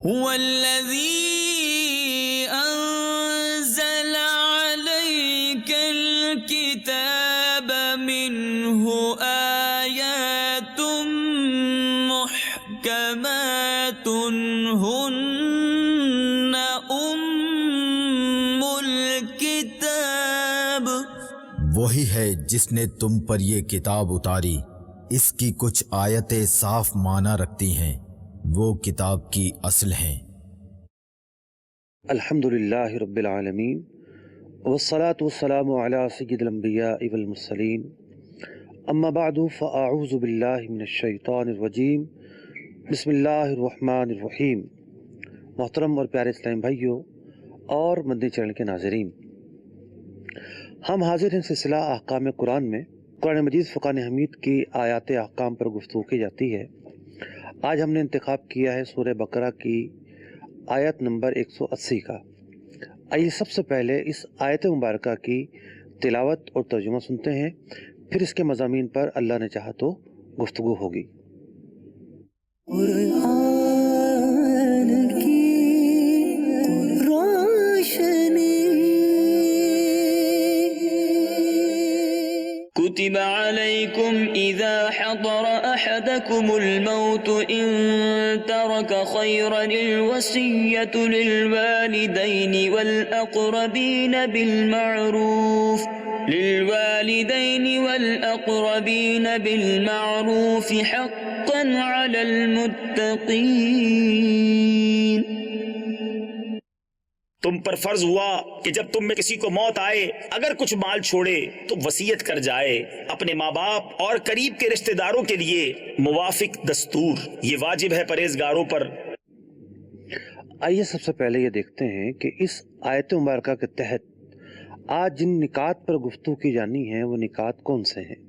هو الذي أنزل عليك الكتاب منه آيات محكمات هن أم الكتاب. وہی ہے جس نے تم پر یہ کتاب اتاری، اس کی کچھ آیتیں صاف معنی رکھتی ہیں، وہ کتاب کی اصل ہیں۔ الحمدللہ رب العالمین والصلاة والسلام علی سید الانبیاء والمرسلین، اما بعد فاعوذ باللہ من الشیطان الرجیم، بسم اللہ الرحمن الرحیم۔ محترم اور پیارے اسلام بھائیوں اور مدنی چینل کے ناظرین، ہم حاضر ہیں سلسلہ احکام قرآن میں۔ قرآن مجید فرقان حمید کی آیات احکام پر گفتگو کی جاتی ہے۔ آج ہم نے انتخاب کیا ہے سورہ بقرہ کی آیت نمبر 180 کا۔ آئیے سب سے پہلے اس آیت مبارکہ کی تلاوت اور ترجمہ سنتے ہیں، پھر اس کے مضامین پر اللہ نے چاہا تو گفتگو ہوگی۔ قرآن کی روشنی كتب عليكم إذا حضر أحدكم الموت إن ترك خيرا الوصية للوالدين والأقربين بالمعروف حقا على المتقين. تم پر فرض ہوا کہ جب تم میں کسی کو موت آئے اگر کچھ مال چھوڑے تو وصیت کر جائے اپنے ماں باپ اور قریب کے رشتہ داروں کے لیے موافق دستور، یہ واجب ہے پرہیزگاروں پر۔ آئیے سب سے پہلے یہ دیکھتے ہیں کہ اس آیت مبارکہ کے تحت آج جن نکات پر گفتگو کی جانی ہے وہ نکات کون سے ہیں۔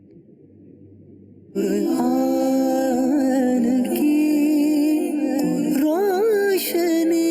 قرآن کی روشنی۔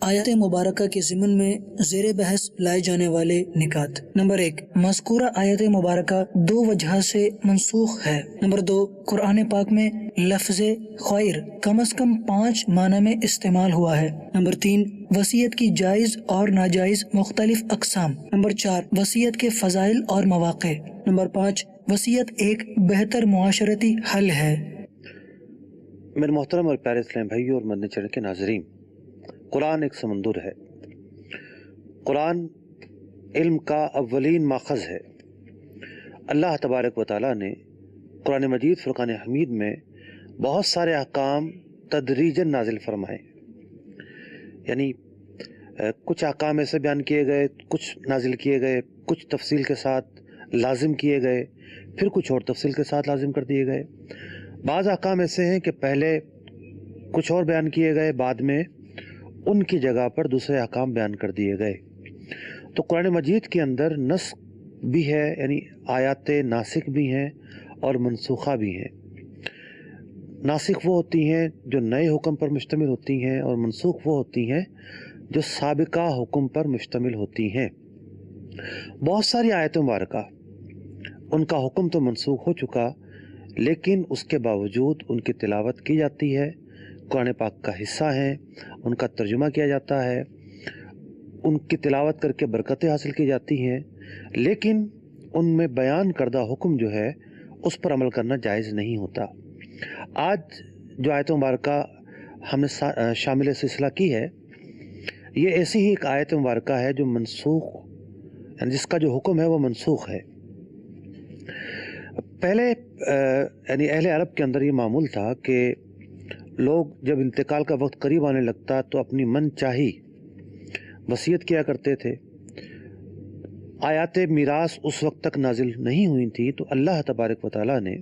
آیت مبارکہ کے ضمن میں زیر بحث لائے جانے والے نکات۔ نمبر 1، مذکورہ آیت مبارکہ دو وجہ سے منسوخ ہے۔ نمبر 2، قرآن پاک میں لفظ خیر کم از کم 5 معنی میں استعمال ہوا ہے۔ نمبر 3، وصیت کی جائز اور ناجائز مختلف اقسام۔ نمبر 4، وصیت کے فضائل اور مواقع۔ نمبر 5، وصیت ایک بہتر معاشرتی حل ہے۔ میرے محترم اور پیارے اسلام بھائیوں اور مدنی چینل کے ناظرین، قرآن ایک سمندر ہے۔ قرآن علم کا اولین ماخذ ہے۔ اللہ تبارک و تعالیٰ نے قرآن مجید فرقان حمید میں بہت سارے احکام تدریجاً نازل فرمائے، یعنی کچھ احکام ایسے بیان کیے گئے، کچھ نازل کیے گئے، کچھ تفصیل کے ساتھ لازم کیے گئے، پھر کچھ اور تفصیل کے ساتھ لازم کر دیے گئے۔ بعض احکام ایسے ہیں کہ پہلے کچھ اور بیان کیے گئے، بعد میں ان کی جگہ پر دوسرے احکام بیان کر دیے گئے۔ تو قرآن مجید کے اندر نسخ بھی ہے، یعنی آیات ناسخ بھی ہیں اور منسوخہ بھی ہیں۔ ناسخ وہ ہوتی ہیں جو نئے حکم پر مشتمل ہوتی ہیں، اور منسوخ وہ ہوتی ہیں جو سابقہ حکم پر مشتمل ہوتی ہیں۔ بہت ساری آیت مبارکہ ان کا حکم تو منسوخ ہو چکا، لیکن اس کے باوجود ان کی تلاوت کی جاتی ہے، قرآن پاک کا حصہ ہیں، ان کا ترجمہ کیا جاتا ہے، ان کی تلاوت کر کے برکتیں حاصل کی جاتی ہیں، لیکن ان میں بیان کردہ حکم جو ہے اس پر عمل کرنا جائز نہیں ہوتا۔ آج جو آیت مبارکہ ہم نے شامل سلسلہ کی ہے، یہ ایسی ہی ایک آیت مبارکہ ہے جو منسوخ، یعنی جس کا جو حکم ہے وہ منسوخ ہے۔ پہلے یعنی اہل عرب کے اندر یہ معمول تھا کہ لوگ جب انتقال کا وقت قریب آنے لگتا تو اپنی من چاہی وصیت کیا کرتے تھے۔ آیات میراث اس وقت تک نازل نہیں ہوئی تھی، تو اللہ تبارک و تعالیٰ نے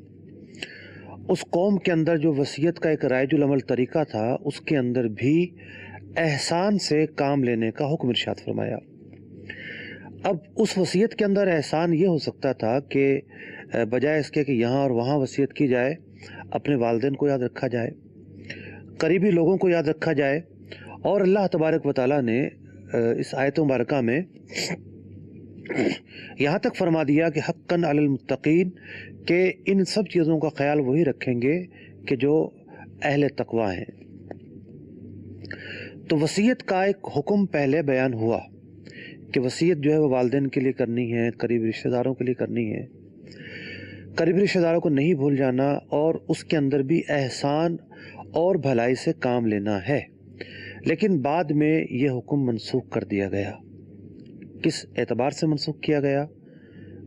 اس قوم کے اندر جو وصیت کا ایک رائج العمل طریقہ تھا، اس کے اندر بھی احسان سے کام لینے کا حکم ارشاد فرمایا۔ اب اس وصیت کے اندر احسان یہ ہو سکتا تھا کہ بجائے اس کے کہ یہاں اور وہاں وصیت کی جائے، اپنے والدین کو یاد رکھا جائے، قریبی لوگوں کو یاد رکھا جائے، اور اللہ تبارک و تعالیٰ نے اس آیت مبارکہ میں یہاں تک فرما دیا کہ حقاً علی المتقین، کہ ان سب چیزوں کا خیال وہی رکھیں گے کہ جو اہل تقوی ہیں۔ تو وصیت کا ایک حکم پہلے بیان ہوا کہ وصیت جو ہے وہ والدین کے لیے کرنی ہے، قریبی رشتہ داروں کے لیے کرنی ہے، قریبی رشتہ داروں کو نہیں بھول جانا، اور اس کے اندر بھی احسان اور بھلائی سے کام لینا ہے۔ لیکن بعد میں یہ حکم منسوخ کر دیا گیا۔ کس اعتبار سے منسوخ کیا گیا؟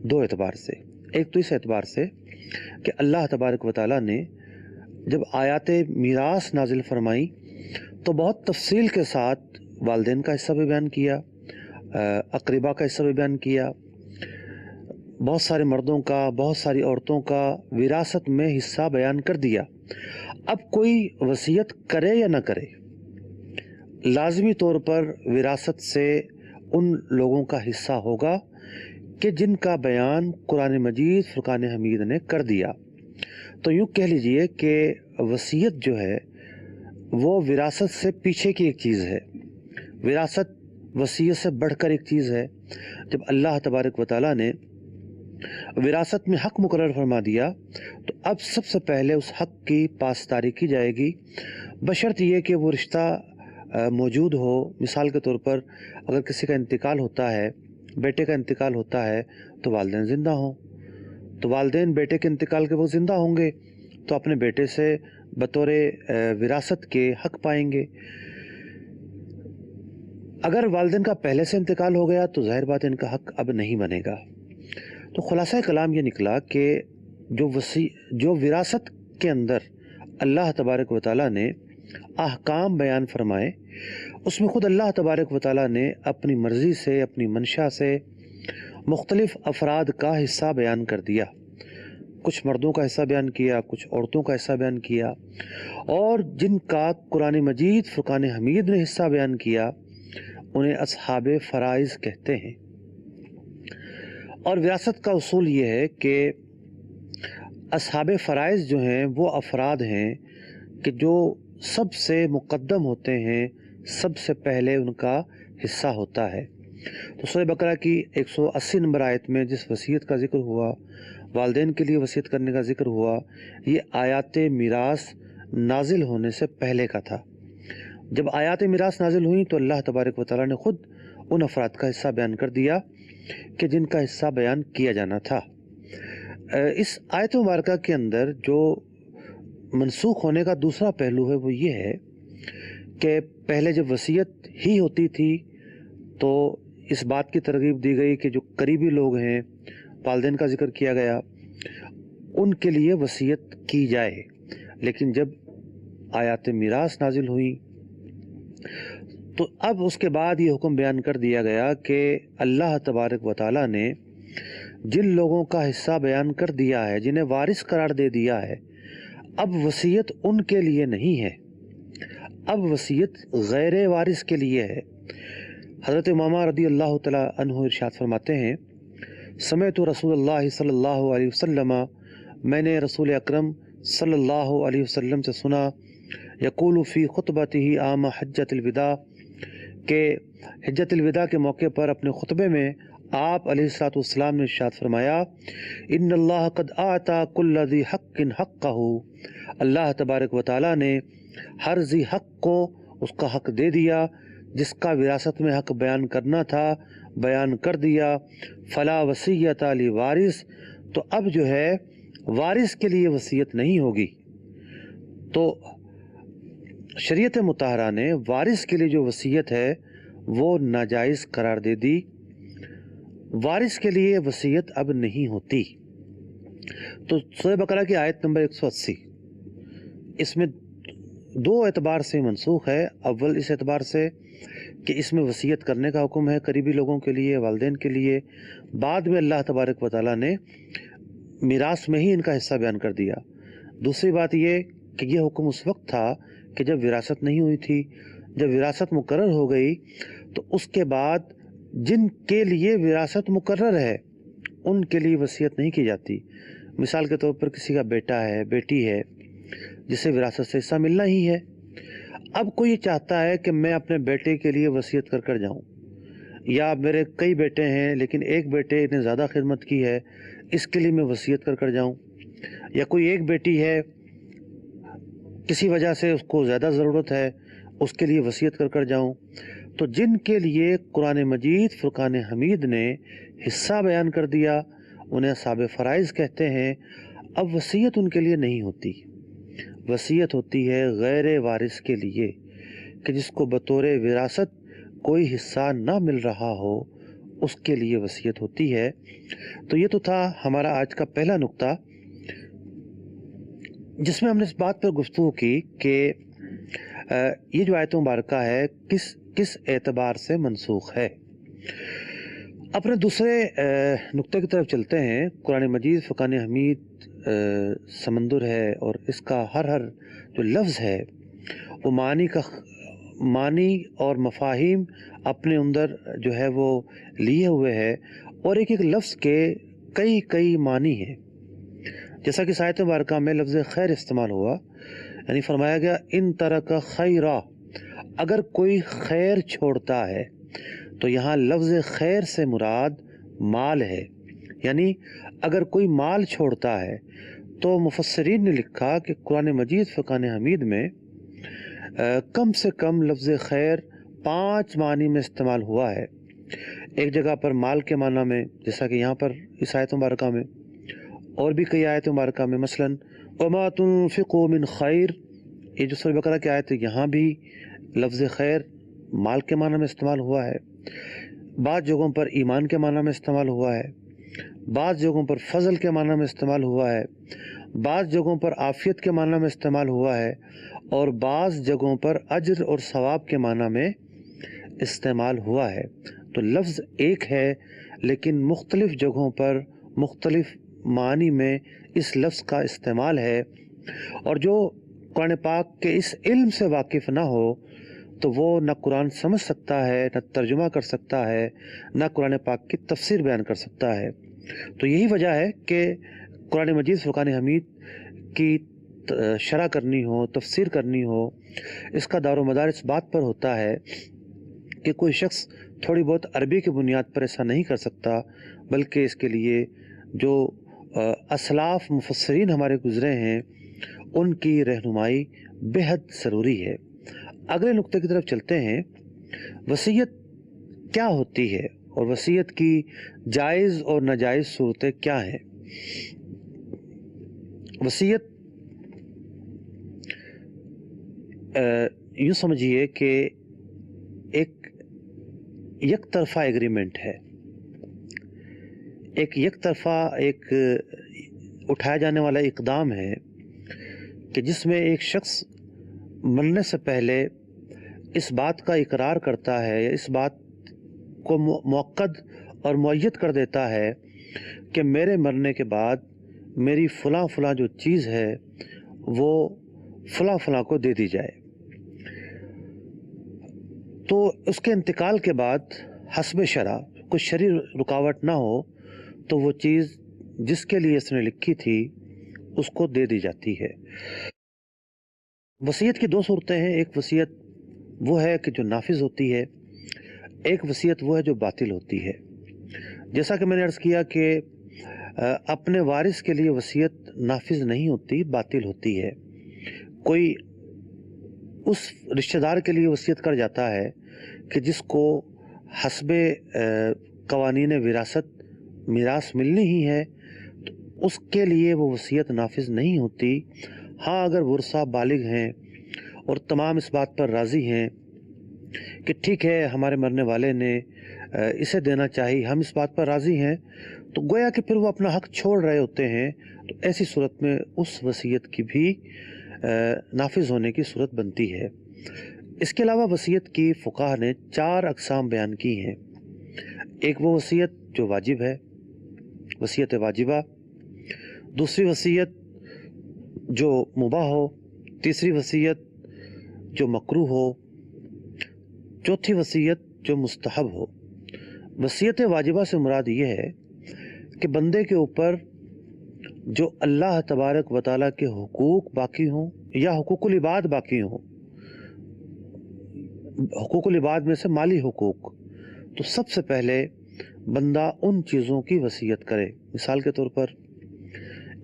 دو اعتبار سے۔ ایک تو اس اعتبار سے کہ اللہ تبارک و تعالیٰ نے جب آیات میراث نازل فرمائی تو بہت تفصیل کے ساتھ والدین کا حصہ بھی بیان کیا، اقربا کا حصہ بھی بیان کیا، بہت سارے مردوں کا، بہت ساری عورتوں کا وراثت میں حصہ بیان کر دیا۔ اب کوئی وصیت کرے یا نہ کرے، لازمی طور پر وراثت سے ان لوگوں کا حصہ ہوگا کہ جن کا بیان قرآن مجید فرقان حمید نے کر دیا۔ تو یوں کہہ لیجئے کہ وصیت جو ہے وہ وراثت سے پیچھے کی ایک چیز ہے، وراثت وصیت سے بڑھ کر ایک چیز ہے۔ جب اللہ تبارک و تعالیٰ نے وراثت میں حق مقرر فرما دیا تو اب سب سے پہلے اس حق کی پاسداری کی جائے گی، بشرط یہ کہ وہ رشتہ موجود ہو۔ مثال کے طور پر اگر کسی کا انتقال ہوتا ہے، بیٹے کا انتقال ہوتا ہے تو والدین زندہ ہوں، تو والدین بیٹے کے انتقال کے وقت زندہ ہوں گے تو اپنے بیٹے سے بطور وراثت کے حق پائیں گے۔ اگر والدین کا پہلے سے انتقال ہو گیا تو ظاہر بات ان کا حق اب نہیں بنے گا۔ تو خلاصہ کلام یہ نکلا کہ جو وراثت کے اندر اللہ تبارک و تعالیٰ نے احکام بیان فرمائے، اس میں خود اللہ تبارک و تعالیٰ نے اپنی مرضی سے، اپنی منشا سے مختلف افراد کا حصہ بیان کر دیا۔ کچھ مردوں کا حصہ بیان کیا، کچھ عورتوں کا حصہ بیان کیا، اور جن کا قرآن مجید فرقان حمید نے حصہ بیان کیا انہیں اصحاب فرائض کہتے ہیں۔ اور وراثت کا اصول یہ ہے کہ اصحاب فرائض جو ہیں وہ افراد ہیں کہ جو سب سے مقدم ہوتے ہیں، سب سے پہلے ان کا حصہ ہوتا ہے۔ تو سورہ بقرہ کی 180 نمبر آیت میں جس وصیت کا ذکر ہوا، والدین کے لیے وصیت کرنے کا ذکر ہوا، یہ آیات میراث نازل ہونے سے پہلے کا تھا۔ جب آیات میراث نازل ہوئیں تو اللہ تبارک و تعالیٰ نے خود ان افراد کا حصہ بیان کر دیا کہ جن کا حصہ بیان کیا جانا تھا۔ اس آیت مبارکہ کے اندر جو منسوخ ہونے کا دوسرا پہلو ہے وہ یہ ہے کہ پہلے جب وصیت ہی ہوتی تھی تو اس بات کی ترغیب دی گئی کہ جو قریبی لوگ ہیں، والدین کا ذکر کیا گیا، ان کے لیے وصیت کی جائے۔ لیکن جب آیات میراث نازل ہوئی تو اب اس کے بعد یہ حکم بیان کر دیا گیا کہ اللہ تبارک و تعالیٰ نے جن لوگوں کا حصہ بیان کر دیا ہے، جنہیں وارث قرار دے دیا ہے، اب وصیت ان کے لیے نہیں ہے، اب وصیت غیر وارث کے لیے ہے۔ حضرت امامہ رضی اللہ تعالیٰ عنہ ارشاد فرماتے ہیں، سمعت رسول اللہ صلی اللہ علیہ وسلم، میں نے رسول اکرم صلی اللہ علیہ وسلم سے سنا، یقول فی خطبتہ عام حجۃ الوداع، کہ حجۃ الوداع کے موقع پر اپنے خطبے میں آپ علیہ الصلوۃ والسلام نے ارشاد فرمایا، ان اللہ قد اعطى کل ذی حق حقہ، اللہ تبارک و تعالیٰ نے ہر ذی حق کو اس کا حق دے دیا، جس کا وراثت میں حق بیان کرنا تھا بیان کر دیا۔ فلا وصیۃ لوارث، تو اب جو ہے وارث کے لیے وصیت نہیں ہوگی۔ تو شریعت مطہرہ نے وارث کے لیے جو وصیت ہے وہ ناجائز قرار دے دی، وارث کے لیے وصیت اب نہیں ہوتی۔ تو سورہ بقرہ کی آیت نمبر 180 اس میں دو اعتبار سے منسوخ ہے۔ اول اس اعتبار سے کہ اس میں وصیت کرنے کا حکم ہے قریبی لوگوں کے لیے، والدین کے لیے، بعد میں اللہ تبارک و تعالیٰ نے میراث میں ہی ان کا حصہ بیان کر دیا۔ دوسری بات یہ کہ یہ حکم اس وقت تھا کہ جب وراثت نہیں ہوئی تھی، جب وراثت مقرر ہو گئی تو اس کے بعد جن کے لیے وراثت مقرر ہے ان کے لیے وصیت نہیں کی جاتی۔ مثال کے طور پر کسی کا بیٹا ہے، بیٹی ہے، جسے وراثت سے حصہ ملنا ہی ہے، اب کوئی یہ چاہتا ہے کہ میں اپنے بیٹے کے لیے وصیت کر کر جاؤں، یا میرے کئی بیٹے ہیں لیکن ایک بیٹے نے زیادہ خدمت کی ہے، اس کے لیے میں وصیت کر کر جاؤں، یا کوئی ایک بیٹی ہے کسی وجہ سے اس کو زیادہ ضرورت ہے اس کے لیے وصیت کر کر جاؤں. تو جن کے لیے قرآن مجید فرقان حمید نے حصہ بیان کر دیا انہیں اصحاب فرائض کہتے ہیں. اب وصیت ان کے لیے نہیں ہوتی، وصیت ہوتی ہے غیر وارث کے لیے کہ جس کو بطور وراثت کوئی حصہ نہ مل رہا ہو اس کے لیے وصیت ہوتی ہے. تو یہ تو تھا ہمارا آج کا پہلا نقطہ جس میں ہم نے اس بات پر گفتگو کی کہ یہ جو آیت مبارکہ ہے کس اعتبار سے منسوخ ہے. اپنے دوسرے نقطے کی طرف چلتے ہیں. قرآن مجید فرقان حمید سمندر ہے اور اس کا ہر جو لفظ ہے وہ معنی اور مفاہیم اپنے اندر جو ہے وہ لیے ہوئے ہے اور ایک لفظ کے کئی معنی ہیں. جیسا کہ اس آیت مبارکہ میں لفظ خیر استعمال ہوا، یعنی فرمایا گیا ان ترک خیرا، اگر کوئی خیر چھوڑتا ہے. تو یہاں لفظ خیر سے مراد مال ہے، یعنی اگر کوئی مال چھوڑتا ہے. تو مفسرین نے لکھا کہ قرآن مجید فرقان حمید میں کم سے کم لفظ خیر 5 معنی میں استعمال ہوا ہے. ایک جگہ پر مال کے معنی میں، جیسا کہ یہاں پر اس آیت مبارکہ میں، اور بھی کئی آیت مبارکہ میں، مثلا وما تنفقوا من خیر، یہ جو سورہ بقرہ کی آیت ہے یہاں بھی لفظ خیر مال کے معنی میں استعمال ہوا ہے. بعض جگہوں پر ایمان کے معنی میں استعمال ہوا ہے، بعض جگہوں پر فضل کے معنی میں استعمال ہوا ہے، بعض جگہوں پر عافیت کے معنی میں استعمال ہوا ہے، اور بعض جگہوں پر اجر اور ثواب کے معنی میں استعمال ہوا ہے. تو لفظ ایک ہے لیکن مختلف جگہوں پر مختلف معنی میں اس لفظ کا استعمال ہے. اور جو قرآن پاک کے اس علم سے واقف نہ ہو تو وہ نہ قرآن سمجھ سکتا ہے، نہ ترجمہ کر سکتا ہے، نہ قرآن پاک کی تفسیر بیان کر سکتا ہے. تو یہی وجہ ہے کہ قرآن مجید فرقان حمید کی شرح کرنی ہو، تفسیر کرنی ہو، اس کا دار و مدار اس بات پر ہوتا ہے کہ کوئی شخص تھوڑی بہت عربی کی بنیاد پر ایسا نہیں کر سکتا، بلکہ اس کے لیے جو اسلاف مفسرین ہمارے گزرے ہیں ان کی رہنمائی بہت ضروری ہے. اگلے نقطے کی طرف چلتے ہیں. وصیت کیا ہوتی ہے اور وصیت کی جائز اور ناجائز صورتیں کیا ہیں؟ وصیت یوں سمجھیے کہ ایک یک طرفہ ایگریمنٹ ہے، ایک یک طرفہ ایک اٹھایا جانے والا اقدام ہے کہ جس میں ایک شخص مرنے سے پہلے اس بات کا اقرار کرتا ہے یا اس بات کو مؤکد اور مؤید کر دیتا ہے کہ میرے مرنے کے بعد میری فلاں جو چیز ہے وہ فلاں کو دے دی جائے. تو اس کے انتقال کے بعد حسب شرع کوئی شرعی رکاوٹ نہ ہو تو وہ چیز جس کے لیے اس نے لکھی تھی اس کو دے دی جاتی ہے. وصیت کی 2 صورتیں ہیں. ایک وصیت وہ ہے کہ جو نافذ ہوتی ہے، ایک وصیت وہ ہے جو باطل ہوتی ہے. جیسا کہ میں نے عرض کیا کہ اپنے وارث کے لیے وصیت نافذ نہیں ہوتی، باطل ہوتی ہے. کوئی اس رشتہ دار کے لیے وصیت کر جاتا ہے کہ جس کو حسب قوانین وراثت میراث ملنی ہی ہے، تو اس کے لیے وہ وصیت نافذ نہیں ہوتی. ہاں اگر ورثہ بالغ ہیں اور تمام اس بات پر راضی ہیں کہ ٹھیک ہے ہمارے مرنے والے نے اسے دینا چاہیے، ہم اس بات پر راضی ہیں، تو گویا کہ پھر وہ اپنا حق چھوڑ رہے ہوتے ہیں. تو ایسی صورت میں اس وصیت کی بھی نافذ ہونے کی صورت بنتی ہے. اس کے علاوہ وصیت کی فقہا نے 4 اقسام بیان کی ہیں. ایک وہ وصیت جو واجب ہے، وصیت واجبہ. دوسری وصیت جو مباح ہو. تیسری وصیت جو مکروہ ہو. چوتھی وصیت جو مستحب ہو. وصیت واجبہ سے مراد یہ ہے کہ بندے کے اوپر جو اللہ تبارک و تعالیٰ کے حقوق باقی ہوں یا حقوق العباد باقی ہوں، حقوق العباد میں سے مالی حقوق، تو سب سے پہلے بندہ ان چیزوں کی وصیت کرے. مثال کے طور پر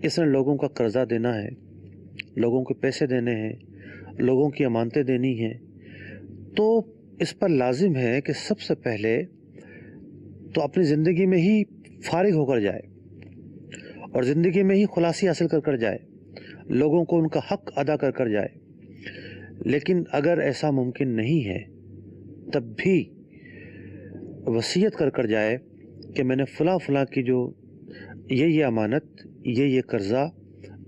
اس نے لوگوں کا قرضہ دینا ہے، لوگوں کو پیسے دینے ہیں، لوگوں کی امانتیں دینی ہیں، تو اس پر لازم ہے کہ سب سے پہلے تو اپنی زندگی میں ہی فارغ ہو کر جائے اور زندگی میں ہی خلاصی حاصل کر جائے، لوگوں کو ان کا حق ادا کر جائے۔ لیکن اگر ایسا ممکن نہیں ہے تب بھی وصیت کر جائے کہ میں نے فلاں کی جو یہ امانت، یہ قرضہ،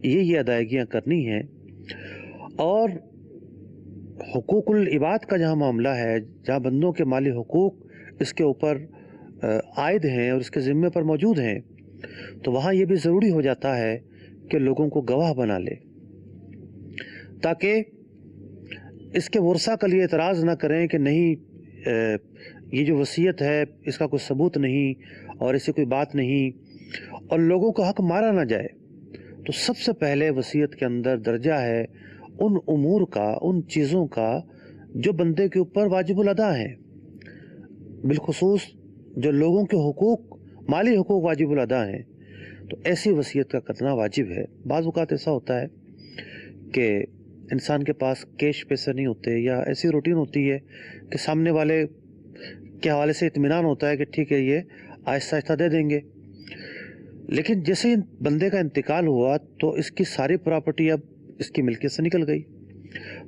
یہ ادائیگیاں کرنی ہیں، اور حقوق العباد کا جہاں معاملہ ہے، جہاں بندوں کے مالی حقوق اس کے اوپر عائد ہیں اور اس کے ذمے پر موجود ہیں، تو وہاں یہ بھی ضروری ہو جاتا ہے کہ لوگوں کو گواہ بنا لے، تاکہ اس کے ورثہ کے لیے اعتراض نہ کریں کہ نہیں یہ جو وصیت ہے اس کا کوئی ثبوت نہیں اور اس سے کوئی بات نہیں، اور لوگوں کا حق مارا نہ جائے۔ تو سب سے پہلے وصیت کے اندر درجہ ہے ان امور کا، ان چیزوں کا جو بندے کے اوپر واجب الادا ہیں، بالخصوص جو لوگوں کے حقوق، مالی حقوق واجب الادا ہیں، تو ایسی وصیت کا کرنا واجب ہے۔ بعض اوقات ایسا ہوتا ہے کہ انسان کے پاس کیش پیسے نہیں ہوتے، یا ایسی روٹین ہوتی ہے کہ سامنے والے کے حوالے سے اطمینان ہوتا ہے کہ ٹھیک ہے یہ آہستہ آہستہ دے دیں گے، لیکن جیسے ہی بندے کا انتقال ہوا تو اس کی ساری پراپرٹی اب اس کی ملکیت سے نکل گئی۔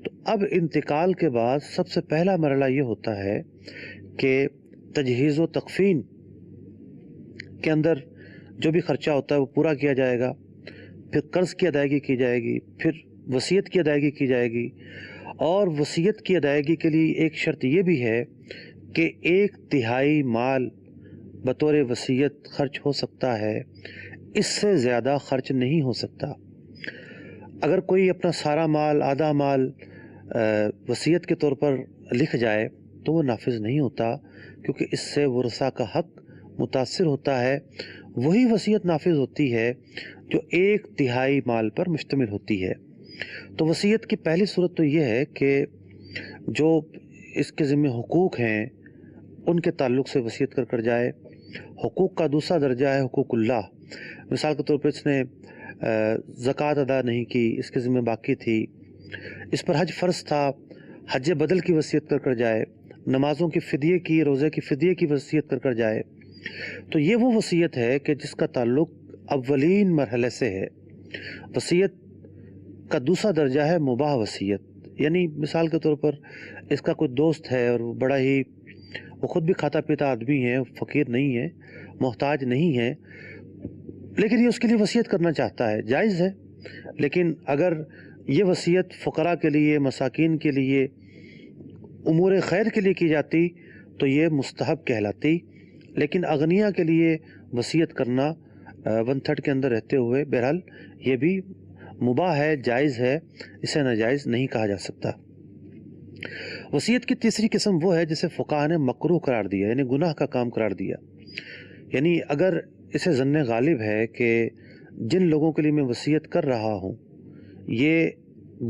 تو اب انتقال کے بعد سب سے پہلا مرحلہ یہ ہوتا ہے کہ تجہیز و تکفین کے اندر جو بھی خرچہ ہوتا ہے وہ پورا کیا جائے گا، پھر قرض کی ادائیگی کی جائے گی، پھر وصیت کی ادائیگی کی جائے گی، اور وصیت کی ادائیگی کے لیے ایک شرط یہ بھی ہے کہ 1/3 مال بطور وصیت خرچ ہو سکتا ہے، اس سے زیادہ خرچ نہیں ہو سکتا۔ اگر کوئی اپنا سارا مال، آدھا مال وصیت کے طور پر لکھ جائے تو وہ نافذ نہیں ہوتا، کیونکہ اس سے ورثہ کا حق متاثر ہوتا ہے۔ وہی وصیت نافذ ہوتی ہے جو 1/3 مال پر مشتمل ہوتی ہے۔ تو وصیت کی پہلی صورت تو یہ ہے کہ جو اس کے ذمہ حقوق ہیں ان کے تعلق سے وصیت کر جائے۔ حقوق کا دوسرا درجہ ہے حقوق اللہ۔ مثال کے طور پر اس نے زکوٰۃ ادا نہیں کی، اس کے ذمہ باقی تھی، اس پر حج فرض تھا، حج بدل کی وصیت کر جائے، نمازوں کی فدیے کی، روزے کی فدیے کی وصیت کر جائے، تو یہ وہ وصیت ہے کہ جس کا تعلق اولین مرحلے سے ہے۔ وصیت کا دوسرا درجہ ہے مباح وصیت، یعنی مثال کے طور پر اس کا کوئی دوست ہے اور وہ خود بھی کھاتا پیتا آدمی ہے، فقیر نہیں ہے، محتاج نہیں ہے، لیکن یہ اس کے لیے وصیت کرنا چاہتا ہے، جائز ہے۔ لیکن اگر یہ وصیت فقراء کے لیے، مساکین کے لیے، امور خیر کے لیے کی جاتی تو یہ مستحب کہلاتی، لیکن اغنیاء کے لیے وصیت کرنا 1/3 کے اندر رہتے ہوئے بہرحال یہ بھی مباح ہے، جائز ہے، اسے ناجائز نہیں کہا جا سکتا۔ وصیت کی تیسری قسم وہ ہے جسے فقہاء نے مکروہ قرار دیا، یعنی گناہ کا کام قرار دیا۔ یعنی اگر اسے ظن غالب ہے کہ جن لوگوں کے لیے میں وصیت کر رہا ہوں یہ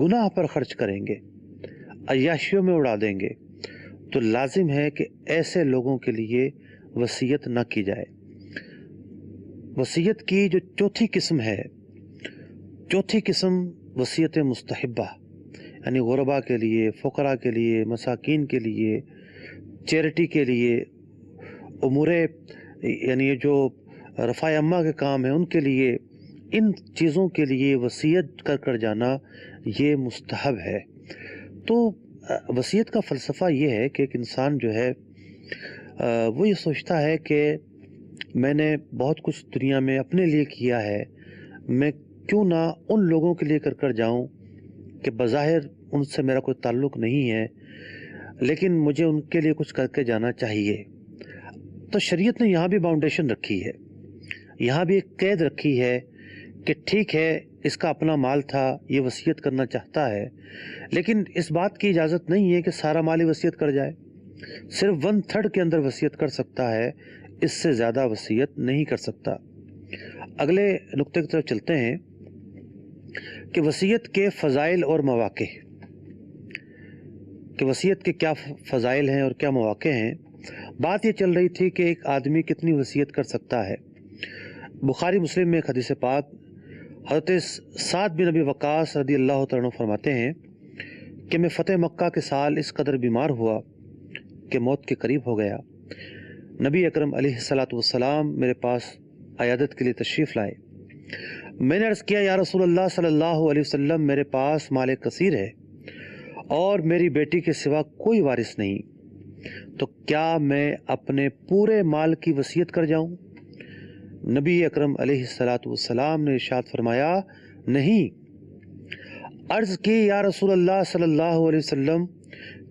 گناہ پر خرچ کریں گے، عیاشیوں میں اڑا دیں گے، تو لازم ہے کہ ایسے لوگوں کے لیے وصیت نہ کی جائے۔ وصیت کی جو چوتھی قسم ہے، چوتھی قسم وصیت مستحبہ، یعنی غرباء کے لیے، فقراء کے لیے، مساکین کے لیے، چیریٹی کے لیے، امور یعنی یہ جو رفع امہ کے کام ہیں ان کے لیے، ان چیزوں کے لیے وصیت کر جانا یہ مستحب ہے۔ تو وصیت کا فلسفہ یہ ہے کہ ایک انسان جو ہے وہ یہ سوچتا ہے کہ میں نے بہت کچھ دنیا میں اپنے لیے کیا ہے، میں کیوں نہ ان لوگوں کے لیے کر جاؤں کہ بظاہر ان سے میرا کوئی تعلق نہیں ہے، لیکن مجھے ان کے لیے کچھ کر کے جانا چاہیے۔ تو شریعت نے یہاں بھی باؤنڈیشن رکھی ہے، یہاں بھی ایک قید رکھی ہے کہ ٹھیک ہے اس کا اپنا مال تھا، یہ وصیت کرنا چاہتا ہے، لیکن اس بات کی اجازت نہیں ہے کہ سارا مال ہی وصیت کر جائے، صرف 1/3 کے اندر وصیت کر سکتا ہے، اس سے زیادہ وصیت نہیں کر سکتا۔ اگلے نقطے کی طرف چلتے ہیں کہ وصیت کے فضائل اور مواقع، کہ وصیت کے کیا فضائل ہیں اور کیا مواقع ہیں۔ بات یہ چل رہی تھی کہ ایک آدمی کتنی وصیت کر سکتا ہے۔ بخاری مسلم میں ایک حدیث پاک حضرت سعد بن ابی وقاص رضی اللہ تعالیٰ عنہ فرماتے ہیں کہ میں فتح مکہ کے سال اس قدر بیمار ہوا کہ موت کے قریب ہو گیا۔ نبی اکرم علیہ الصلاۃ والسلام میرے پاس عیادت کے لیے تشریف لائے۔ میں نے عرض کیا یا رسول اللہ صلی اللہ علیہ وسلم، میرے پاس مال کثیر ہے اور میری بیٹی کے سوا کوئی وارث نہیں، تو کیا میں اپنے پورے مال کی وصیت کر جاؤں؟ نبی اکرم علیہ الصلاۃ والسلام نے ارشاد فرمایا نہیں۔ عرض کی یا رسول اللہ صلی اللہ علیہ وسلم،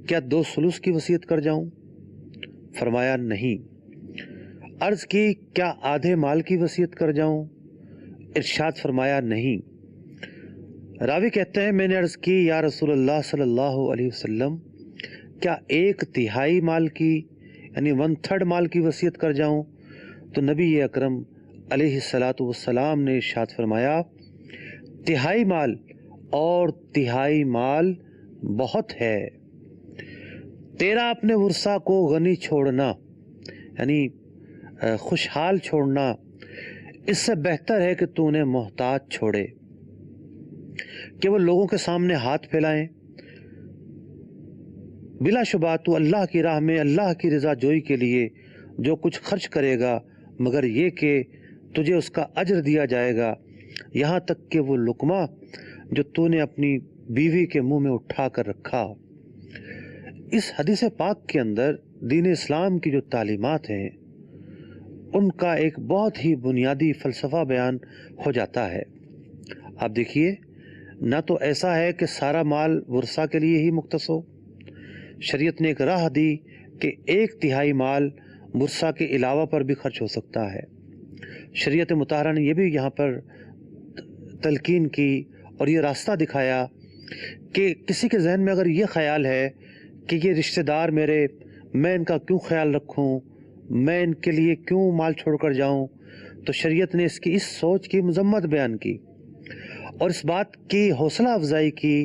کیا 2/3 کی وصیت کر جاؤں؟ فرمایا نہیں۔ عرض کی کیا آدھے مال کی وصیت کر جاؤں؟ ارشاد فرمایا نہیں۔ راوی کہتے ہیں میں نے عرض کی یا رسول اللہ صلی اللہ علیہ وسلم، کیا 1/3 مال کی یعنی 1/3 مال کی وصیت کر جاؤں؟ تو نبی اکرم علیہ الصلاۃ والسلام نے ارشاد فرمایا 1/3 مال اور 1/3 مال بہت ہے۔ تیرا اپنے ورثہ کو غنی چھوڑنا یعنی خوشحال چھوڑنا اس سے بہتر ہے کہ تو انہیں محتاج چھوڑے، کہ وہ لوگوں کے سامنے ہاتھ پھیلائیں۔ بلا شبہ تو اللہ کی راہ میں اللہ کی رضا جوئی کے لیے جو کچھ خرچ کرے گا، مگر یہ کہ تجھے اس کا اجر دیا جائے گا، یہاں تک کہ وہ لقمہ جو تو نے اپنی بیوی کے منہ میں اٹھا کر رکھا۔ اس حدیث پاک کے اندر دین اسلام کی جو تعلیمات ہیں ان کا ایک بہت ہی بنیادی فلسفہ بیان ہو جاتا ہے۔ آپ دیکھیے، نہ تو ایسا ہے کہ سارا مال ورثہ کے لیے ہی مختص ہو، شریعت نے ایک راہ دی کہ 1/3 مال ورثہ کے علاوہ پر بھی خرچ ہو سکتا ہے۔ شریعت مطہرہ نے یہ بھی یہاں پر تلقین کی اور یہ راستہ دکھایا کہ کسی کے ذہن میں اگر یہ خیال ہے کہ یہ رشتہ دار میرے، میں ان کا کیوں خیال رکھوں، میں ان کے لیے کیوں مال چھوڑ کر جاؤں، تو شریعت نے اس سوچ کی مذمت بیان کی اور اس بات کی حوصلہ افزائی کی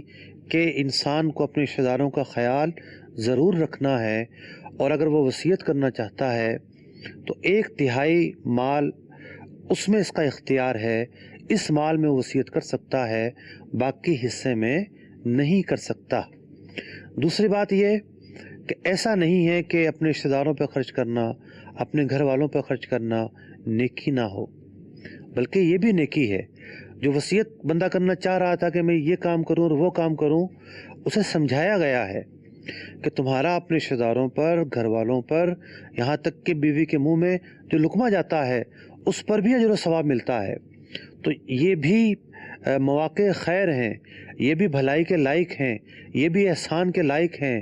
کہ انسان کو اپنے رشتہ داروں کا خیال ضرور رکھنا ہے، اور اگر وہ وصیت کرنا چاہتا ہے تو 1/3 مال اس میں اس کا اختیار ہے، اس مال میں وصیت کر سکتا ہے، باقی حصے میں نہیں کر سکتا۔ دوسری بات یہ کہ ایسا نہیں ہے کہ اپنے رشتہ داروں پہ خرچ کرنا، اپنے گھر والوں پہ خرچ کرنا نیکی نہ ہو، بلکہ یہ بھی نیکی ہے۔ جو وصیت بندہ کرنا چاہ رہا تھا کہ میں یہ کام کروں اور وہ کام کروں، اسے سمجھایا گیا ہے کہ تمہارا اپنے رشتہ داروں پر، گھر والوں پر، یہاں تک کہ بیوی کے منہ میں جو لقمہ جاتا ہے اس پر بھی اجر و ثواب ملتا ہے۔ تو یہ بھی مواقع خیر ہیں، یہ بھی بھلائی کے لائق ہیں، یہ بھی احسان کے لائق ہیں۔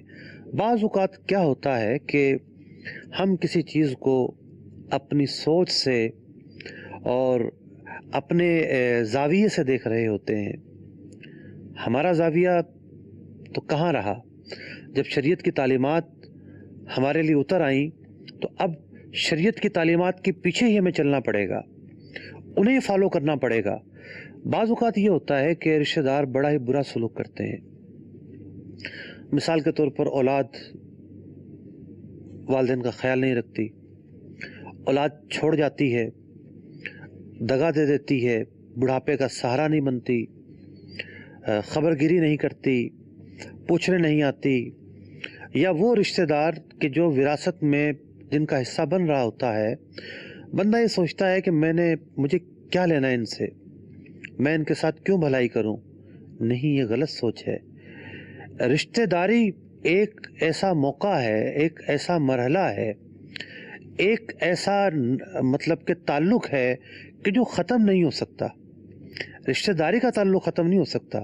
بعض اوقات کیا ہوتا ہے کہ ہم کسی چیز کو اپنی سوچ سے اور اپنے زاویے سے دیکھ رہے ہوتے ہیں۔ ہمارا زاویہ تو کہاں رہا؟ جب شریعت کی تعلیمات ہمارے لیے اتر آئیں تو اب شریعت کی تعلیمات کے پیچھے ہی ہمیں چلنا پڑے گا، انہیں فالو کرنا پڑے گا۔ بعض اوقات یہ ہوتا ہے کہ رشتہ دار بڑا ہی برا سلوک کرتے ہیں۔ مثال کے طور پر اولاد والدین کا خیال نہیں رکھتی، اولاد چھوڑ جاتی ہے، دغا دے دیتی ہے، بڑھاپے کا سہارا نہیں بنتی، خبر گیری نہیں کرتی، پوچھنے نہیں آتی، یا وہ رشتہ دار کہ جو وراثت میں جن کا حصہ بن رہا ہوتا ہے، بندہ یہ سوچتا ہے کہ مجھے کیا لینا ہے ان سے، میں ان کے ساتھ کیوں بھلائی کروں؟ نہیں، یہ غلط سوچ ہے۔ رشتہ داری ایک ایسا موقع ہے، ایک ایسا مرحلہ ہے، ایک ایسا مطلب کہ تعلق ہے کہ جو ختم نہیں ہو سکتا۔ رشتہ داری کا تعلق ختم نہیں ہو سکتا۔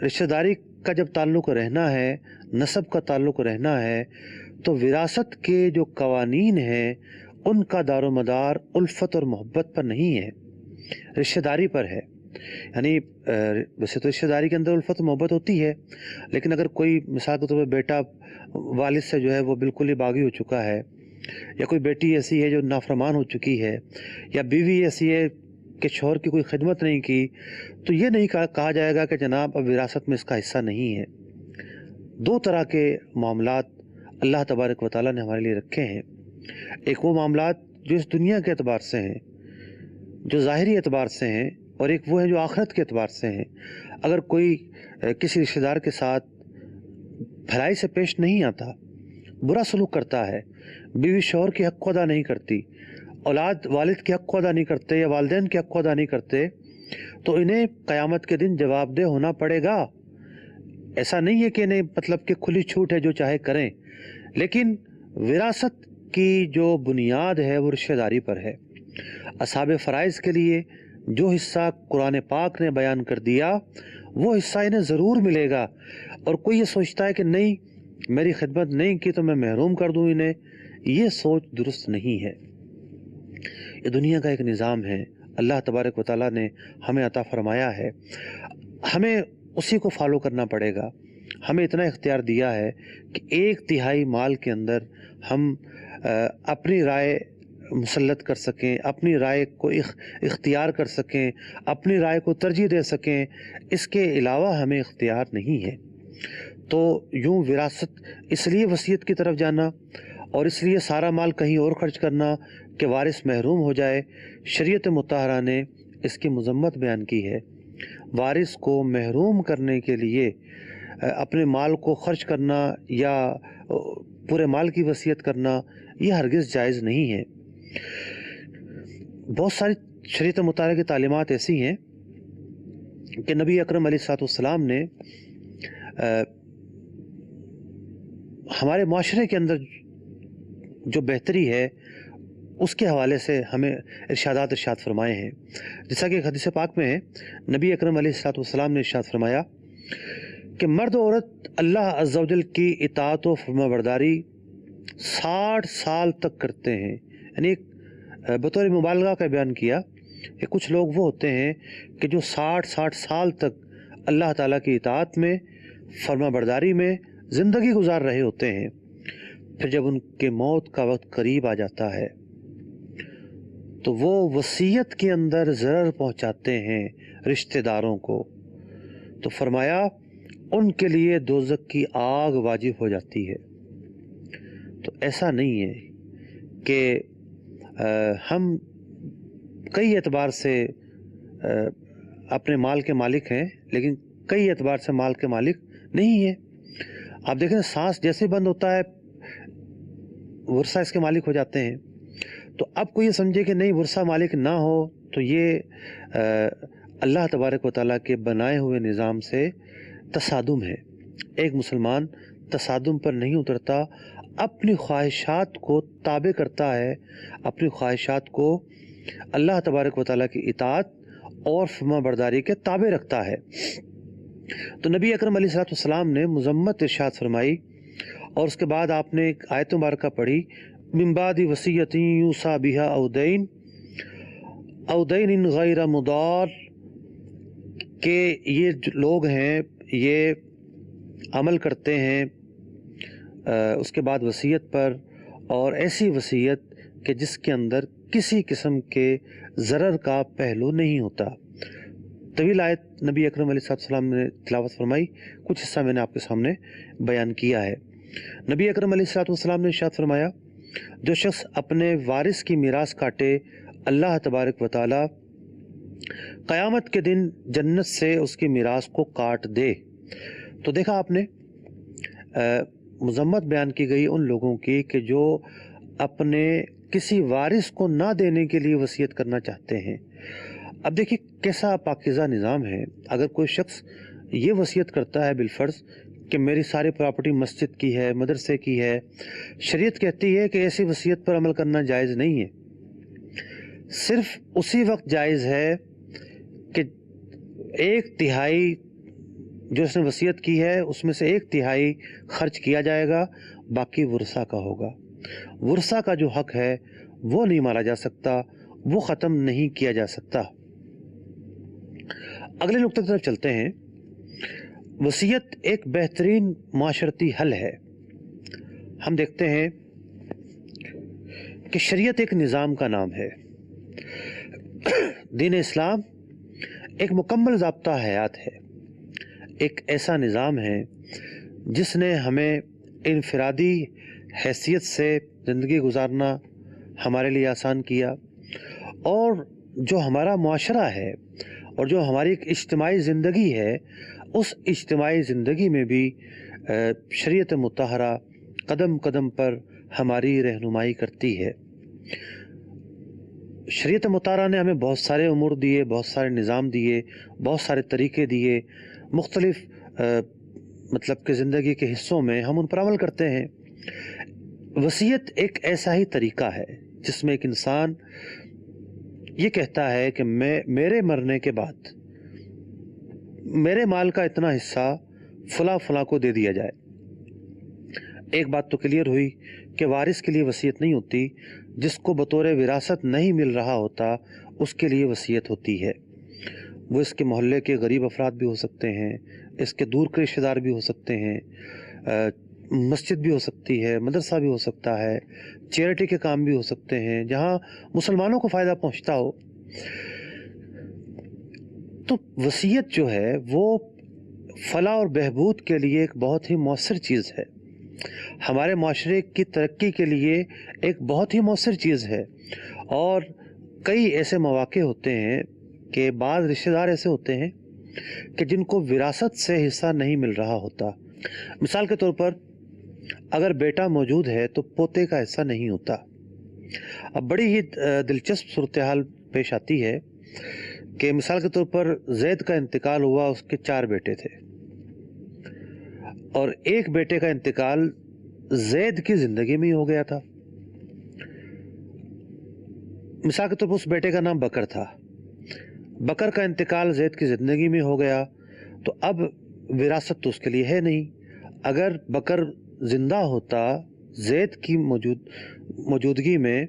رشتہ داری کا جب تعلق رہنا ہے، نسب کا تعلق رہنا ہے، تو وراثت کے جو قوانین ہیں ان کا دار و مدار الفت اور محبت پر نہیں ہے، رشتہ داری پر ہے۔ یعنی ویسے تو رشتہ داری کے اندر الفت و محبت ہوتی ہے، لیکن اگر کوئی مثال کے طور پہ بیٹا والد سے جو ہے وہ بالکل ہی باغی ہو چکا ہے، یا کوئی بیٹی ایسی ہے جو نافرمان ہو چکی ہے، یا بیوی ایسی ہے کہ شوہر کی کوئی خدمت نہیں کی، تو یہ نہیں کہا جائے گا کہ جناب اب وراثت میں اس کا حصہ نہیں ہے۔ دو طرح کے معاملات اللہ تبارک و تعالیٰ نے ہمارے لیے رکھے ہیں۔ ایک وہ معاملات جو اس دنیا کے اعتبار سے ہیں، جو ظاہری اعتبار سے ہیں، اور ایک وہ ہیں جو آخرت کے اعتبار سے ہیں۔ اگر کوئی کسی رشتہ دار کے ساتھ بھلائی سے پیش نہیں آتا، برا سلوک کرتا ہے، بیوی شوہر کے حق کو ادا نہیں کرتی، اولاد والد کے حق کو ادا نہیں کرتے یا والدین کے حق کو ادا نہیں کرتے، تو انہیں قیامت کے دن جواب دہ ہونا پڑے گا۔ ایسا نہیں ہے کہ انہیں مطلب کہ کھلی چھوٹ ہے جو چاہے کریں، لیکن وراثت کی جو بنیاد ہے وہ رشتہ داری پر ہے۔ اصحاب فرائض کے لیے جو حصہ قرآن پاک نے بیان کر دیا وہ حصہ انہیں ضرور ملے گا، اور کوئی یہ سوچتا ہے کہ نہیں میری خدمت نہیں کی تو میں محروم کر دوں انہیں، یہ سوچ درست نہیں ہے۔ یہ دنیا کا ایک نظام ہے، اللہ تبارک و تعالیٰ نے ہمیں عطا فرمایا ہے، ہمیں اسی کو فالو کرنا پڑے گا۔ ہمیں اتنا اختیار دیا ہے کہ 1/3 مال کے اندر ہم اپنی رائے مسلط کر سکیں، اپنی رائے کو اختیار کر سکیں، اپنی رائے کو ترجیح دے سکیں، اس کے علاوہ ہمیں اختیار نہیں ہے۔ تو یوں وراثت اس لیے وصیت کی طرف جانا اور اس لیے سارا مال کہیں اور خرچ کرنا کہ وارث محروم ہو جائے، شریعت مطہرہ نے اس کی مذمت بیان کی ہے۔ وارث کو محروم کرنے کے لیے اپنے مال کو خرچ کرنا یا پورے مال کی وصیت کرنا یہ ہرگز جائز نہیں ہے۔ بہت ساری شریعت مطہرہ کی تعلیمات ایسی ہیں کہ نبی اکرم علیہ الصلوۃ والسلام نے ہمارے معاشرے کے اندر جو بہتری ہے اس کے حوالے سے ہمیں ارشاد فرمائے ہیں۔ جیسا کہ حدیث پاک میں ہے، نبی اکرم علیہ الصلوۃ والسلام نے ارشاد فرمایا کہ مرد و عورت اللہ عز و جل کی اطاعت و فرمانبرداری 60 سال تک کرتے ہیں، یعنی بطور مبالغہ کا بیان کیا کہ کچھ لوگ وہ ہوتے ہیں کہ جو 60 سال تک اللہ تعالیٰ کی اطاعت میں، فرمانبرداری میں زندگی گزار رہے ہوتے ہیں، پھر جب ان کے موت کا وقت قریب آ جاتا ہے تو وہ وصیت کے اندر ضرر پہنچاتے ہیں رشتہ داروں کو، تو فرمایا ان کے لیے دوزخ کی آگ واجب ہو جاتی ہے۔ تو ایسا نہیں ہے کہ ہم کئی اعتبار سے اپنے مال کے مالک ہیں لیکن کئی اعتبار سے مال کے مالک نہیں ہیں۔ آپ دیکھیں سانس جیسے بند ہوتا ہے ورثہ اس کے مالک ہو جاتے ہیں، تو اب کوئی یہ سمجھے کہ نہیں ورثہ مالک نہ ہو تو یہ اللہ تبارک و تعالیٰ کے بنائے ہوئے نظام سے تصادم ہے۔ ایک مسلمان تصادم پر نہیں اترتا، اپنی خواہشات کو تابع کرتا ہے، اپنی خواہشات کو اللہ تبارک و تعالیٰ کی اطاعت اور فرمانبرداری کے تابع رکھتا ہے۔ تو نبی اکرم علیہ الصلوۃ والسلام نے مذمت ارشاد فرمائی، اور اس کے بعد آپ نے ایک آیت مبارکہ پڑھی، من بعد وصیۃ یوصی بہا او دین غیر مضار، کہ یہ لوگ ہیں یہ عمل کرتے ہیں اس کے بعد وصیت پر، اور ایسی وصیت کہ جس کے اندر کسی قسم کے ضرر کا پہلو نہیں ہوتا۔ طویل آیت نبی اکرم علیہ السلام نے تلاوت فرمائی، کچھ حصہ میں نے آپ کے سامنے بیان کیا ہے۔ نبی اکرم علیہ السلام نے ارشاد فرمایا، جو شخص اپنے وارث کی میراث کاٹے اللہ تبارک و تعالی قیامت کے دن جنت سے اس کی میراث کو کاٹ دے۔ تو دیکھا آپ نے مذمت بیان کی گئی ان لوگوں کی کہ جو اپنے کسی وارث کو نہ دینے کے لیے وصیت کرنا چاہتے ہیں۔ اب دیکھیے کیسا پاکیزہ نظام ہے، اگر کوئی شخص یہ وصیت کرتا ہے بالفرض کہ میری ساری پراپرٹی مسجد کی ہے، مدرسے کی ہے، شریعت کہتی ہے کہ ایسی وصیت پر عمل کرنا جائز نہیں ہے، صرف اسی وقت جائز ہے کہ 1/3 جو اس نے وصیت کی ہے اس میں سے 1/3 خرچ کیا جائے گا، باقی ورثہ کا ہوگا۔ ورثہ کا جو حق ہے وہ نہیں مارا جا سکتا، وہ ختم نہیں کیا جا سکتا۔ اگلے نقطے کی طرف چلتے ہیں۔ وصیت ایک بہترین معاشرتی حل ہے۔ ہم دیکھتے ہیں کہ شریعت ایک نظام کا نام ہے، دین اسلام ایک مکمل ضابطہ حیات ہے، ایک ایسا نظام ہے جس نے ہمیں انفرادی حیثیت سے زندگی گزارنا ہمارے لیے آسان کیا، اور جو ہمارا معاشرہ ہے اور جو ہماری ایک اجتماعی زندگی ہے اس اجتماعی زندگی میں بھی شریعت مطہرہ قدم قدم پر ہماری رہنمائی کرتی ہے۔ شریعت مطہرہ نے ہمیں بہت سارے امور دیے، بہت سارے نظام دیے، بہت سارے طریقے دیے، مختلف مطلب کہ زندگی کے حصوں میں ہم ان پر عمل کرتے ہیں۔ وصیت ایک ایسا ہی طریقہ ہے جس میں ایک انسان یہ کہتا ہے کہ میرے مرنے کے بعد میرے مال کا اتنا حصہ فلاں فلاں کو دے دیا جائے۔ ایک بات تو کلیئر ہوئی کہ وارث کے لیے وصیت نہیں ہوتی، جس کو بطور وراثت نہیں مل رہا ہوتا اس کے لیے وصیت ہوتی ہے۔ وہ اس کے محلے کے غریب افراد بھی ہو سکتے ہیں، اس کے دور کے رشتہ دار بھی ہو سکتے ہیں، مسجد بھی ہو سکتی ہے، مدرسہ بھی ہو سکتا ہے، چیریٹی کے کام بھی ہو سکتے ہیں جہاں مسلمانوں کو فائدہ پہنچتا ہو۔ تو وصیت جو ہے وہ فلاح اور بہبود کے لیے ایک بہت ہی مؤثر چیز ہے، ہمارے معاشرے کی ترقی کے لیے ایک بہت ہی مؤثر چیز ہے۔ اور کئی ایسے مواقع ہوتے ہیں کہ بعض رشتہ دار ایسے ہوتے ہیں کہ جن کو وراثت سے حصہ نہیں مل رہا ہوتا۔ مثال کے طور پر اگر بیٹا موجود ہے تو پوتے کا حصہ نہیں ہوتا۔ اب بڑی ہی دلچسپ صورتحال پیش آتی ہے کہ مثال کے طور پر زید کا انتقال ہوا، اس کے 4 بیٹے تھے، اور ایک بیٹے کا انتقال زید کی زندگی میں ہی ہو گیا تھا۔ مثال کے طور پر اس بیٹے کا نام بکر تھا، بکر کا انتقال زید کی زندگی میں ہو گیا، تو اب وراثت تو اس کے لیے ہے نہیں۔ اگر بکر زندہ ہوتا، زید کی موجودگی میں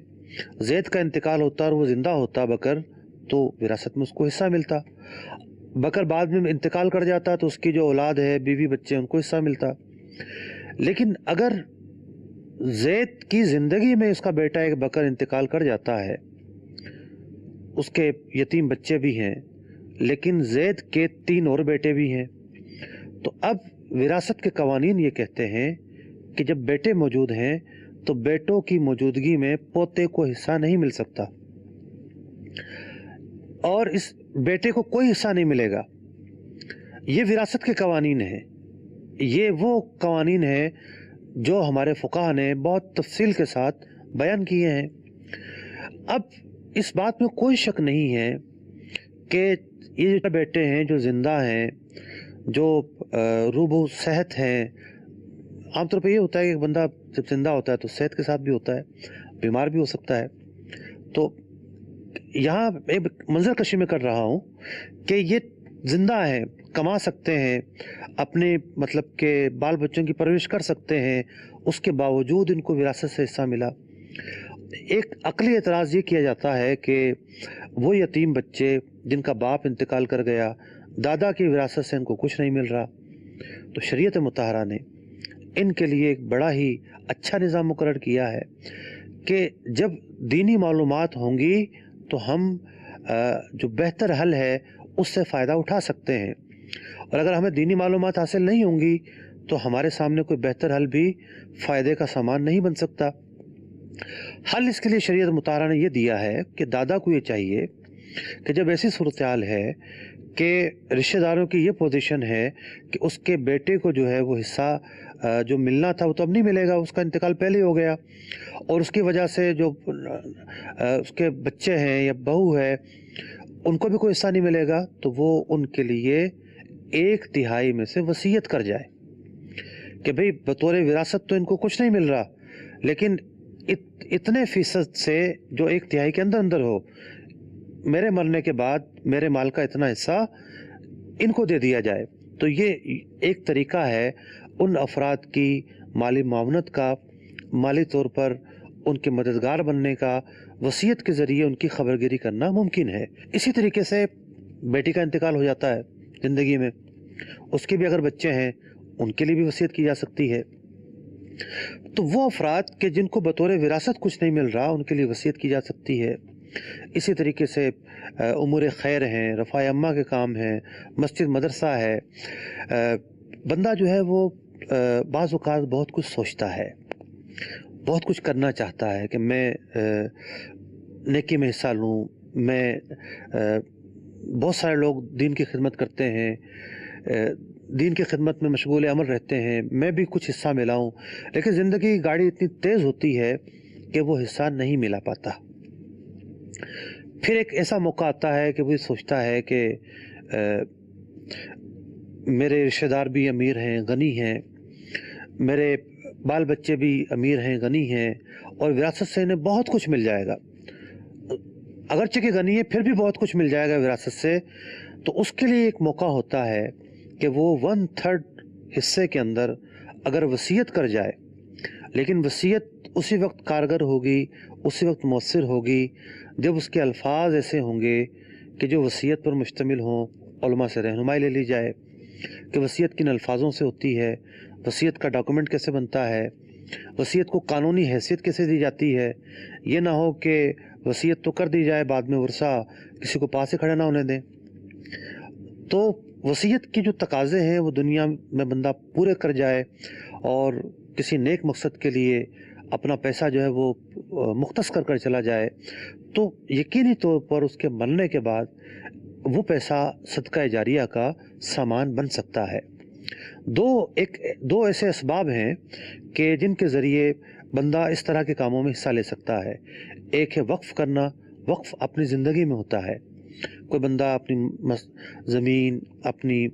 زید کا انتقال ہوتا اور وہ زندہ ہوتا بکر، تو وراثت میں اس کو حصہ ملتا۔ بکر بعد میں انتقال کر جاتا تو اس کی جو اولاد ہے، بیوی بچے، ان کو حصہ ملتا۔ لیکن اگر زید کی زندگی میں اس کا بیٹا ایک بکر انتقال کر جاتا ہے، اس کے یتیم بچے بھی ہیں، لیکن زید کے 3 اور بیٹے بھی ہیں، تو اب وراثت کے قوانین یہ کہتے ہیں کہ جب بیٹے موجود ہیں تو بیٹوں کی موجودگی میں پوتے کو حصہ نہیں مل سکتا، اور اس بیٹے کو کوئی حصہ نہیں ملے گا۔ یہ وراثت کے قوانین ہیں، یہ وہ قوانین ہیں جو ہمارے فقہا نے بہت تفصیل کے ساتھ بیان کیے ہیں۔ اب اس بات میں کوئی شک نہیں ہے کہ یہ جو بیٹے ہیں جو زندہ ہیں، جو روبو صحت ہیں، عام طور پہ یہ ہوتا ہے کہ ایک بندہ جب زندہ ہوتا ہے تو صحت کے ساتھ بھی ہوتا ہے، بیمار بھی ہو سکتا ہے۔ تو یہاں ایک منظر کشی میں کر رہا ہوں کہ یہ زندہ ہیں، کما سکتے ہیں، اپنے مطلب کہ بال بچوں کی پرورش کر سکتے ہیں، اس کے باوجود ان کو وراثت سے حصہ ملا۔ ایک عقلی اعتراض یہ کیا جاتا ہے کہ وہ یتیم بچے جن کا باپ انتقال کر گیا، دادا کی وراثت سے ان کو کچھ نہیں مل رہا، تو شریعت مطہرہ نے ان کے لیے ایک بڑا ہی اچھا نظام مقرر کیا ہے کہ جب دینی معلومات ہوں گی تو ہم جو بہتر حل ہے اس سے فائدہ اٹھا سکتے ہیں، اور اگر ہمیں دینی معلومات حاصل نہیں ہوں گی تو ہمارے سامنے کوئی بہتر حل بھی فائدے کا سامان نہیں بن سکتا۔ حل اس کے لیے شریعت مطہرہ نے یہ دیا ہے کہ دادا کو یہ چاہیے کہ جب ایسی صورتحال ہے کہ رشتہ داروں کی یہ پوزیشن ہے کہ اس کے بیٹے کو جو ہے وہ حصہ جو ملنا تھا وہ تو اب نہیں ملے گا، اس کا انتقال پہلے ہی ہو گیا، اور اس کی وجہ سے جو اس کے بچے ہیں یا بہو ہے ان کو بھی کوئی حصہ نہیں ملے گا، تو وہ ان کے لیے 1/3 میں سے وصیت کر جائے کہ بھئی بطور وراثت تو ان کو کچھ نہیں مل رہا، لیکن اتنے فیصد سے جو 1/3 کے اندر ہو، میرے مرنے کے بعد میرے مال کا اتنا حصہ ان کو دے دیا جائے۔ تو یہ ایک طریقہ ہے ان افراد کی مالی معاونت کا، مالی طور پر ان کے مددگار بننے کا، وصیت کے ذریعے ان کی خبرگیری کرنا ممکن ہے۔ اسی طریقے سے بیٹی کا انتقال ہو جاتا ہے زندگی میں، اس کے بھی اگر بچے ہیں ان کے لیے بھی وصیت کی جا سکتی ہے۔ تو وہ افراد کہ جن کو بطور وراثت کچھ نہیں مل رہا ان کے لیے وصیت کی جا سکتی ہے۔ اسی طریقے سے امور خیر ہیں، رفع امہ کے کام ہیں، مسجد مدرسہ ہے۔ بندہ جو ہے وہ بعض اوقات بہت کچھ سوچتا ہے، بہت کچھ کرنا چاہتا ہے کہ میں نیکی میں حصہ لوں، میں بہت سارے لوگ دین کی خدمت کرتے ہیں، دین کی خدمت میں مشغول عمل رہتے ہیں، میں بھی کچھ حصہ ملاؤں، لیکن زندگی کی گاڑی اتنی تیز ہوتی ہے کہ وہ حصہ نہیں ملا پاتا۔ پھر ایک ایسا موقع آتا ہے کہ وہ سوچتا ہے کہ میرے رشتہ دار بھی امیر ہیں، غنی ہیں، میرے بال بچے بھی امیر ہیں، غنی ہیں، اور وراثت سے انہیں بہت کچھ مل جائے گا، اگرچہ کہ غنی ہے پھر بھی بہت کچھ مل جائے گا وراثت سے۔ تو اس کے لیے ایک موقع ہوتا ہے کہ وہ 1/3 حصے کے اندر اگر وصیت کر جائے، لیکن وصیت اسی وقت کارگر ہوگی، اسی وقت مؤثر ہوگی جب اس کے الفاظ ایسے ہوں گے کہ جو وصیت پر مشتمل ہوں۔ علماء سے رہنمائی لے لی جائے کہ وصیت کن الفاظوں سے ہوتی ہے، وصیت کا ڈاکومنٹ کیسے بنتا ہے، وصیت کو قانونی حیثیت کیسے دی جاتی ہے۔ یہ نہ ہو کہ وصیت تو کر دی جائے، بعد میں ورثہ کسی کو پاس سے کھڑا نہ ہونے دیں۔ تو وصیت کی جو تقاضے ہیں وہ دنیا میں بندہ پورے کر جائے اور کسی نیک مقصد کے لیے اپنا پیسہ جو ہے وہ مختص کر کر چلا جائے، تو یقینی طور پر اس کے مرنے کے بعد وہ پیسہ صدقہ جاریہ کا سامان بن سکتا ہے۔ دو ایسے اسباب ہیں کہ جن کے ذریعے بندہ اس طرح کے کاموں میں حصہ لے سکتا ہے۔ ایک ہے وقف کرنا، وقف اپنی زندگی میں ہوتا ہے۔ کوئی بندہ اپنی زمین، اپنی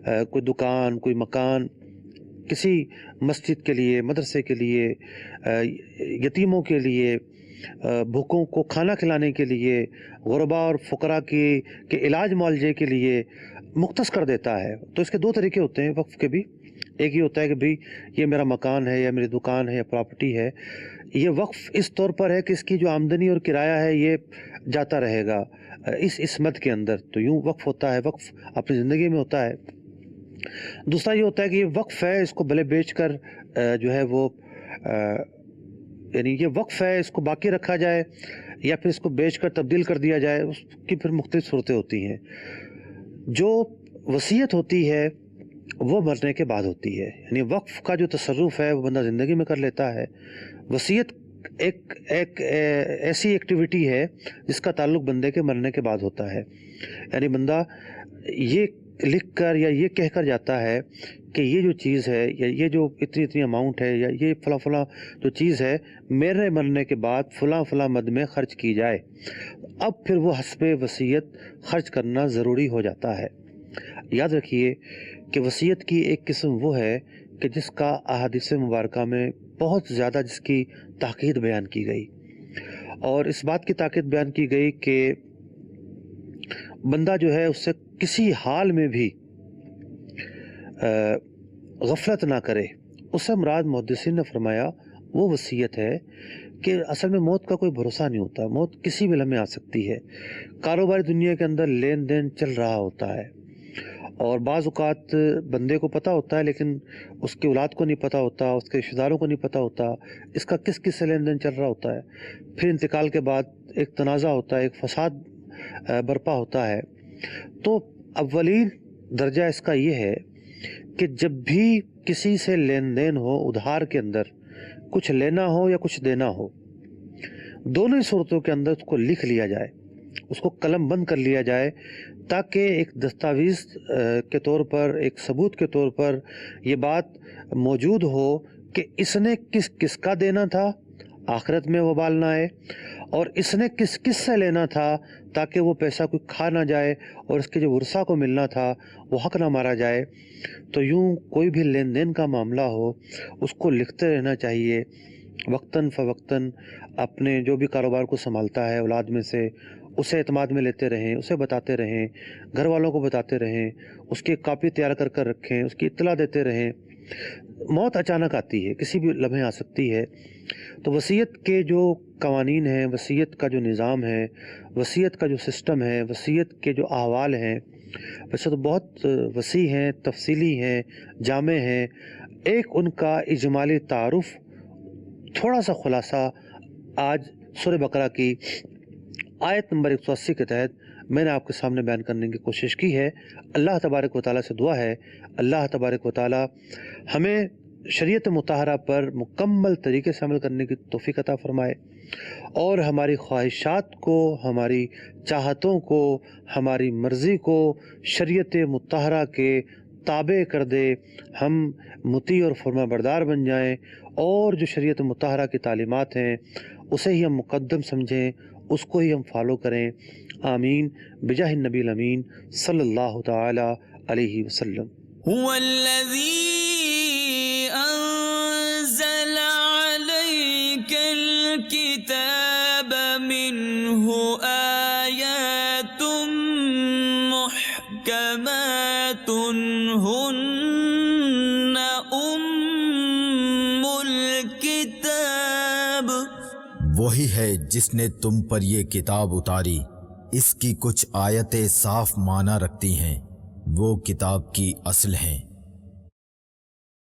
کوئی دکان، کوئی مکان کسی مسجد کے لیے، مدرسے کے لیے، یتیموں کے لیے، بھوکوں کو کھانا کھلانے کے لیے، غرباء اور فقراء کے علاج معالجے کے لیے مختص کر دیتا ہے۔ تو اس کے دو طریقے ہوتے ہیں وقف کے بھی۔ ایک یہ ہوتا ہے کہ بھئی یہ میرا مکان ہے یا میری دکان ہے یا پراپرٹی ہے، یہ وقف اس طور پر ہے کہ اس کی جو آمدنی اور کرایہ ہے یہ جاتا رہے گا اس مد کے اندر، تو یوں وقف ہوتا ہے، وقف اپنی زندگی میں ہوتا ہے۔ دوسرا یہ ہوتا ہے کہ یہ وقف ہے، اس کو بھلے بیچ کر جو ہے وہ یعنی یہ وقف ہے، اس کو باقی رکھا جائے یا پھر اس کو بیچ کر تبدیل کر دیا جائے، اس کی پھر مختلف صورتیں ہوتی ہیں۔ جو وصیت ہوتی ہے وہ مرنے کے بعد ہوتی ہے، یعنی وقف کا جو تصرف ہے وہ بندہ زندگی میں کر لیتا ہے۔ وصیت ایک ایسی ایکٹیویٹی ہے جس کا تعلق بندے کے مرنے کے بعد ہوتا ہے، یعنی بندہ یہ لکھ کر یا یہ کہہ کر جاتا ہے کہ یہ جو چیز ہے یا یہ جو اتنی اماؤنٹ ہے یا یہ فلاں جو چیز ہے میرے مرنے کے بعد فلاں مد میں خرچ کی جائے۔ اب پھر وہ حسب وصیت خرچ کرنا ضروری ہو جاتا ہے۔ یاد رکھیے کہ وصیت کی ایک قسم وہ ہے کہ جس کا احادیث مبارکہ میں بہت زیادہ جس کی تاکید بیان کی گئی، اور اس بات کی تاکید بیان کی گئی کہ بندہ جو ہے اس سے کسی حال میں بھی غفلت نہ کرے۔ اس سے مراد محدثین نے فرمایا وہ وصیت ہے کہ اصل میں موت کا کوئی بھروسہ نہیں ہوتا، موت کسی بھی لمحے آ سکتی ہے۔ کاروباری دنیا کے اندر لین دین چل رہا ہوتا ہے، اور بعض اوقات بندے کو پتہ ہوتا ہے لیکن اس کی اولاد کو نہیں پتہ ہوتا، اس کے رشتہ داروں کو نہیں پتہ ہوتا اس کا کس سے لین دین چل رہا ہوتا ہے۔ پھر انتقال کے بعد ایک تنازع ہوتا ہے، ایک فساد برپا ہوتا ہے۔ تو اولین درجہ اس کا یہ ہے کہ جب بھی کسی سے لین دین ہو، ادھار کے اندر کچھ لینا ہو یا کچھ دینا ہو، دونوں ہی صورتوں کے اندر اس کو لکھ لیا جائے، اس کو قلم بند کر لیا جائے، تاکہ ایک دستاویز کے طور پر، ایک ثبوت کے طور پر یہ بات موجود ہو کہ اس نے کس کا دینا تھا، آخرت میں وبال نہ آئے، اور اس نے کس سے لینا تھا تاکہ وہ پیسہ کوئی کھا نہ جائے اور اس کے جو ورثہ کو ملنا تھا وہ حق نہ مارا جائے۔ تو یوں کوئی بھی لین دین کا معاملہ ہو اس کو لکھتے رہنا چاہیے، وقتاً فوقتاً اپنے جو بھی کاروبار کو سنبھالتا ہے اولاد میں سے اسے اعتماد میں لیتے رہیں، اسے بتاتے رہیں، گھر والوں کو بتاتے رہیں، اس کی ایک کاپی تیار کر رکھیں، اس کی اطلاع دیتے رہیں۔ موت اچانک آتی ہے، کسی بھی لمحے آ سکتی ہے۔ تو وصیت کے جو قوانین ہیں، وصیت کا جو نظام ہے، وصیت کا جو سسٹم ہے، وصیت کے جو احوال ہیں، ویسے تو بہت وسیع ہیں، تفصیلی ہیں، جامع ہیں۔ ایک ان کا اجمالی تعارف، تھوڑا سا خلاصہ آج سورہ بقرہ کی آیت نمبر 180 کے تحت میں نے آپ کے سامنے بیان کرنے کی کوشش کی ہے۔ اللہ تبارک و تعالیٰ سے دعا ہے اللہ تبارک و تعالیٰ ہمیں شریعت مطہرہ پر مکمل طریقے سے عمل کرنے کی توفیق عطا فرمائے اور ہماری خواہشات کو، ہماری چاہتوں کو، ہماری مرضی کو شریعت مطہرہ کے تابع کر دے، ہم مطیع اور فرما بردار بن جائیں اور جو شریعت مطہرہ کی تعلیمات ہیں اسے ہی ہم مقدم سمجھیں، اس کو ہی ہم فالو کریں۔ آمین بجاہ النبی الامین صلی اللہ تعالی علیہ وسلم۔ هو الذي أنزل عليك الكتاب منه آيات محكمات هن أم الكتاب۔ وہی ہے جس نے تم پر یہ کتاب اتاری، اس کی کچھ آیتیں صاف معنی رکھتی ہیں، وہ کتاب کی اصل ہیں۔